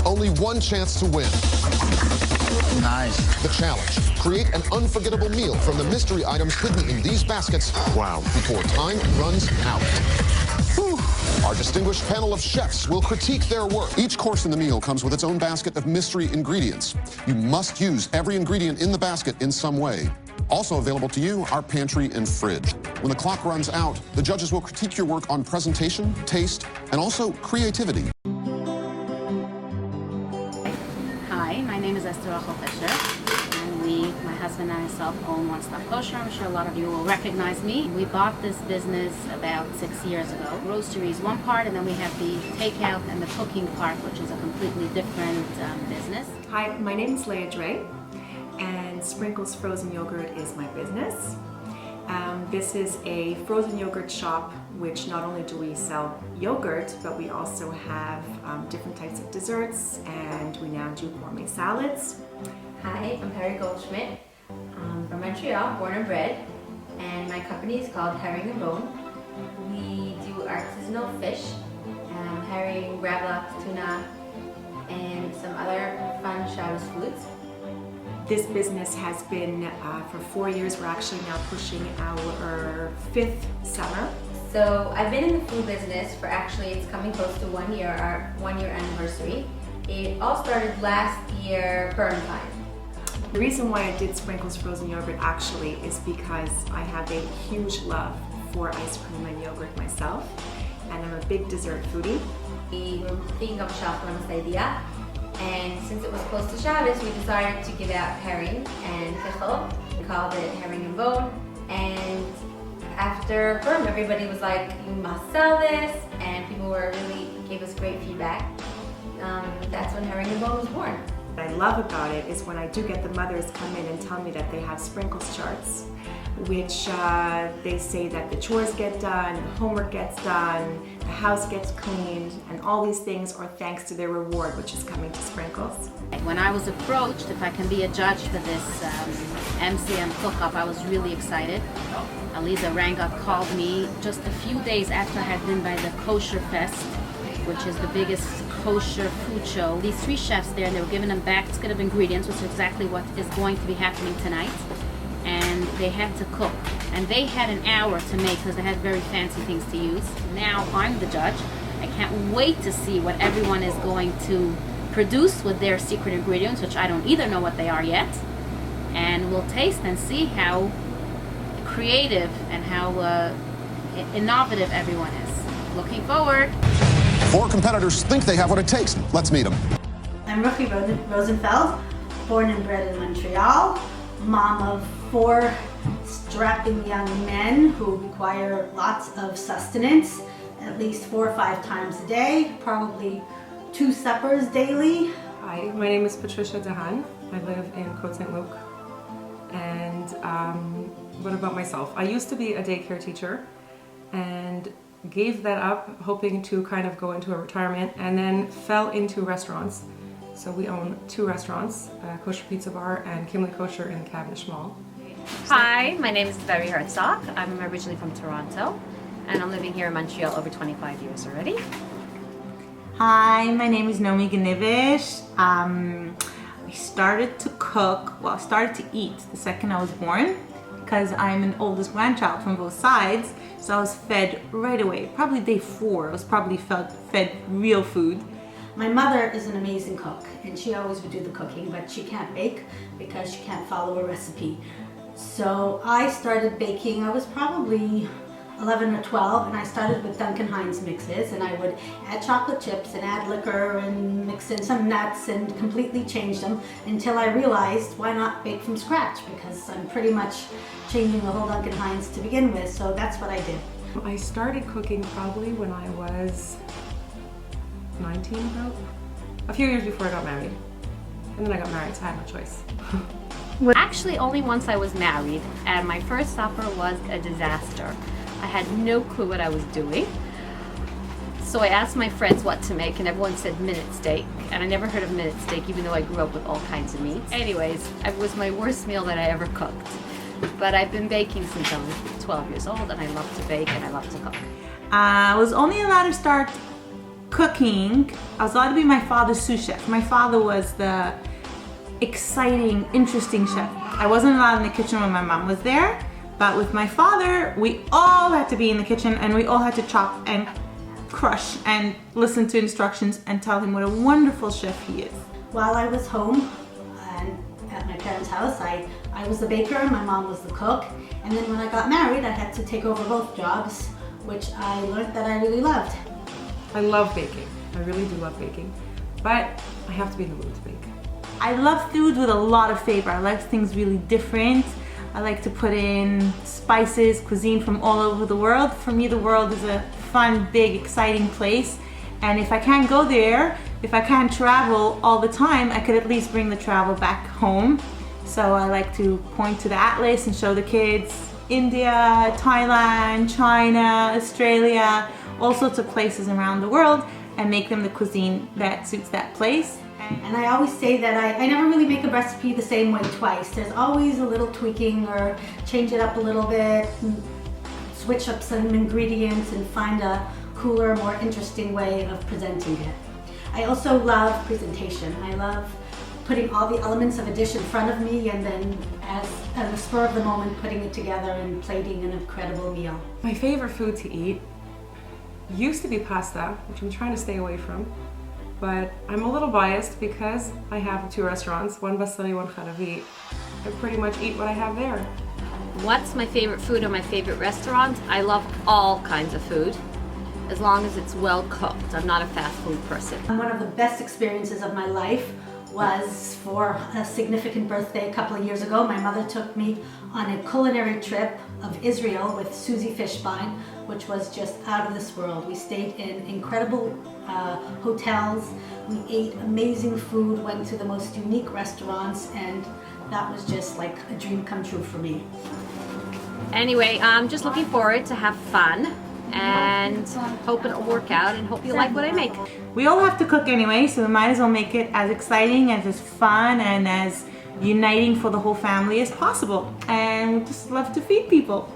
Only one chance to win. Nice. The challenge: create an unforgettable meal from the mystery items hidden in these baskets. Wow. Before time runs out. Whew. Our distinguished panel of chefs will critique their work. Each course in the meal comes with its own basket of mystery ingredients. You must use every ingredient in the basket in some way. Also available to you, our pantry and fridge. When the clock runs out, the judges will critique your work on presentation, taste, and also creativity. Hi, my name is Esther Rachel Fisher, and my husband and myself, own One Stop Kosher. I'm sure a lot of you will recognize me. We bought this business about 6 years ago. Grocery is one part, and then we have the takeout and the cooking part, which is a completely different business. Hi, my name is Leah Dre, and Sprinkles Frozen Yogurt is my business. This is a frozen yogurt shop, which not only do we sell yogurt, but we also have different types of desserts, and we now do gourmet salads. Hi, I'm Harry Goldschmidt. I'm from Montreal, born and bred, and my company is called Herring and Bone. We do artisanal fish, herring, gravlax, tuna, and some other fun Shabbos foods. This business has been for 4 years. We're actually now pushing our 5th summer. So I've been in the food business for it's coming close to 1 year, our 1 year anniversary. It all started last year, Purim time. The reason why I did Sprinkles Frozen Yogurt actually is because I have a huge love for ice cream and yogurt myself, and I'm a big dessert foodie. We were thinking of a shop on this idea, and since it was close to Shabbos, we decided to give out herring and pichel. We called it Herring and Bone, and after Purim, everybody was like, you must sell this, and people gave us great feedback. That's when Herring and Bone was born. What I love about it is when I do get the mothers come in and tell me that they have sprinkles charts, which they say that the chores get done, the homework gets done, the house gets cleaned, and all these things are thanks to their reward, which is coming to Sprinkles. When I was approached, if I can be a judge for this MCM cook-up, I was really excited. Aliza Rangot called me just a few days after I had been by the Kosher Fest, which is the biggest kosher food show. These 3 chefs there, and they were giving them basket of ingredients, which is exactly what is going to be happening tonight. And they had to cook. And they had an hour to make because they had very fancy things to use. Now I'm the judge. I can't wait to see what everyone is going to produce with their secret ingredients, which I don't either know what they are yet. And we'll taste and see how creative and how innovative everyone is. Looking forward. 4 competitors think they have what it takes. Let's meet them. I'm Ruchi Rosenfeld, born and bred in Montreal, mom of 4 strapping young men who require lots of sustenance, at least 4 or 5 times a day, probably 2 suppers daily. Hi, my name is Patricia Dehan. I live in Côte Saint-Luc. And what about myself? I used to be a daycare teacher and gave that up, hoping to kind of go into a retirement, and then fell into restaurants. So we own 2 restaurants, Kosher Pizza Bar and Kimley Kosher in Cavendish Mall. Hi, my name is Barry Herzog. I'm originally from Toronto, and I'm living here in Montreal over 25 years already. Hi, my name is Nomi Ganivish. I started to cook, well, I started to eat the second I was born, because I'm an oldest grandchild from both sides, so I was fed right away. Probably day 4, I was probably fed real food. My mother is an amazing cook, and she always would do the cooking, but she can't bake because she can't follow a recipe. So I started baking, I was probably 11 or 12, and I started with Duncan Hines mixes, and I would add chocolate chips and add liquor and mix in some nuts and completely change them until I realized why not bake from scratch, because I'm pretty much changing the whole Duncan Hines to begin with, so that's what I did. I started cooking probably when I was 19, about a few years before I got married. And then I got married, so I had no choice. Actually, only once I was married, and my first supper was a disaster. I had no clue what I was doing. So I asked my friends what to make, and everyone said minute steak. And I never heard of minute steak, even though I grew up with all kinds of meats. Anyways, it was my worst meal that I ever cooked. But I've been baking since I was 12 years old, and I love to bake and I love to cook. I was only allowed to start cooking, I was allowed to be my father's sous chef. My father was the exciting, interesting chef. I wasn't allowed in the kitchen when my mom was there, but with my father, we all had to be in the kitchen and we all had to chop and crush and listen to instructions and tell him what a wonderful chef he is. While I was home and at my parents' house, I was the baker and my mom was the cook. And then when I got married, I had to take over both jobs, which I learned that I really loved. I love baking. I really do love baking. But I have to be in the mood to bake. I love food with a lot of flavor. I like things really different. I like to put in spices, cuisine from all over the world. For me, the world is a fun, big, exciting place. And if I can't go there, if I can't travel all the time, I could at least bring the travel back home. So I like to point to the atlas and show the kids India, Thailand, China, Australia, all sorts of places around the world, and make them the cuisine that suits that place. And I always say that I never really make a recipe the same way twice. There's always a little tweaking or change it up a little bit, switch up some ingredients and find a cooler, more interesting way of presenting it. I also love presentation. I love putting all the elements of a dish in front of me and then at the spur of the moment putting it together and plating an incredible meal. My favorite food to eat used to be pasta, which I'm trying to stay away from. But I'm a little biased because I have 2 restaurants, one Vasily, one Haravit. I pretty much eat what I have there. What's my favorite food or my favorite restaurant? I love all kinds of food, as long as it's well cooked. I'm not a fast food person. One of the best experiences of my life was for a significant birthday a couple of years ago. My mother took me on a culinary trip of Israel with Susie Fishbein, which was just out of this world. We stayed in incredible hotels, we ate amazing food, went to the most unique restaurants, and that was just like a dream come true for me. Anyway, I'm just looking forward to have fun and hope it'll work out and hope you like what I make. We all have to cook anyway, so we might as well make it as exciting, as fun, and as uniting for the whole family as possible. And we just love to feed people.